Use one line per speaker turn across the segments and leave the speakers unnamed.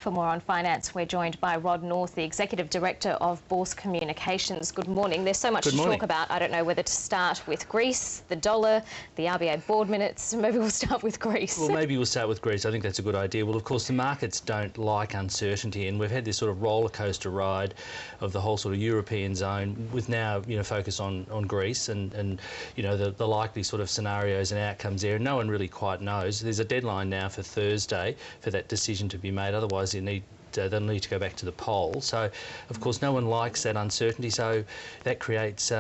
For more on finance, we're joined by Rod North, the Executive Director of Bourse Communications. Good morning. There's so much to talk about. I don't know whether to start with Greece, the dollar, the RBA board minutes. Maybe we'll start with Greece.
Well, maybe we'll start with Greece. I think that's a good idea. Well, of course, the markets don't like uncertainty, and we've had this sort of roller coaster ride of the whole sort of European zone with now, focus on Greece and the likely sort of scenarios and outcomes there. No one really quite knows. There's a deadline now for Thursday for that decision to be made. Otherwise, they'll need to go back to the poll. So, of course, no one likes that uncertainty. So that creates,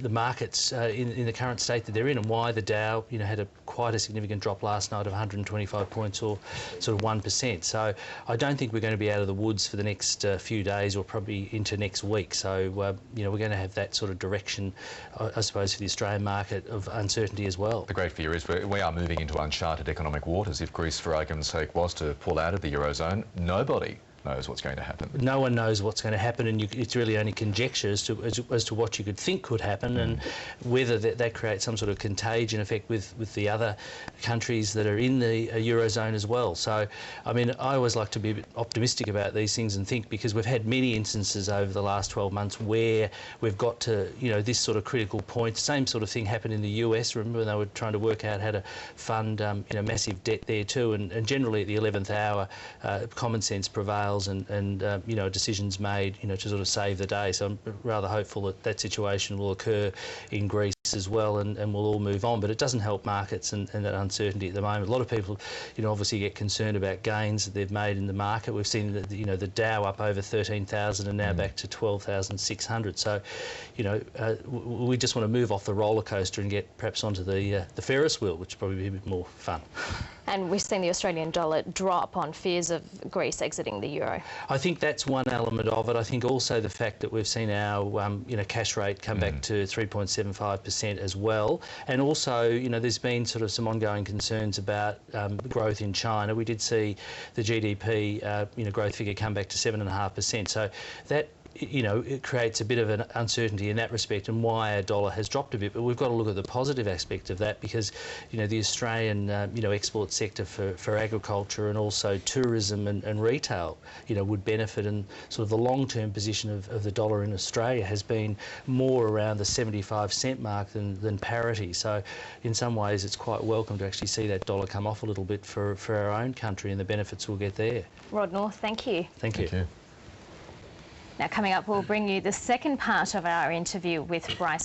the markets in the current state that they're in, and why the Dow, had quite a significant drop last night of 125 points, or sort of 1%. So I don't think we're going to be out of the woods for the next few days, or probably into next week. So, we're going to have that sort of direction, I suppose, for the Australian market of uncertainty as well.
The great fear is we are moving into uncharted economic waters. If Greece, for argument's sake, was to pull out of the Eurozone, nobody knows what's going to happen.
No one knows what's going to happen, and it's really only conjecture as to what you could think could happen, and whether that creates some sort of contagion effect with the other countries that are in the Eurozone as well. So, I mean, I always like to be a bit optimistic about these things and think, because we've had many instances over the last 12 months where we've got to, this sort of critical point. Same sort of thing happened in the US. Remember when they were trying to work out how to fund, massive debt there too, and generally at the 11th hour, common sense prevails. And decisions made, to sort of save the day. So I'm rather hopeful that that situation will occur in Greece as well, and we'll all move on. But it doesn't help markets and that uncertainty at the moment. A lot of people, obviously get concerned about gains that they've made in the market. We've seen the Dow up over 13,000 and now back to 12,600. So, we just want to move off the roller coaster and get perhaps onto the Ferris wheel, which would probably be a bit more fun.
And we've seen the Australian dollar drop on fears of Greece exiting the euro.
I think that's one element of it. I think also the fact that we've seen our cash rate come back to 3.75% as well, and also there's been sort of some ongoing concerns about growth in China. We did see the GDP growth figure come back to 7.5%. So that it creates a bit of an uncertainty in that respect, and why our dollar has dropped a bit. But we've got to look at the positive aspect of that, because the Australian export sector for agriculture and also tourism and retail would benefit, and sort of the long-term position of the dollar in Australia has been more around the 75-cent mark than parity. So in some ways it's quite welcome to actually see that dollar come off a little bit for our own country, and the benefits we'll get there.
Rod North, thank you.
Thank you.
Now, coming up, we'll bring you the second part of our interview with Bryce.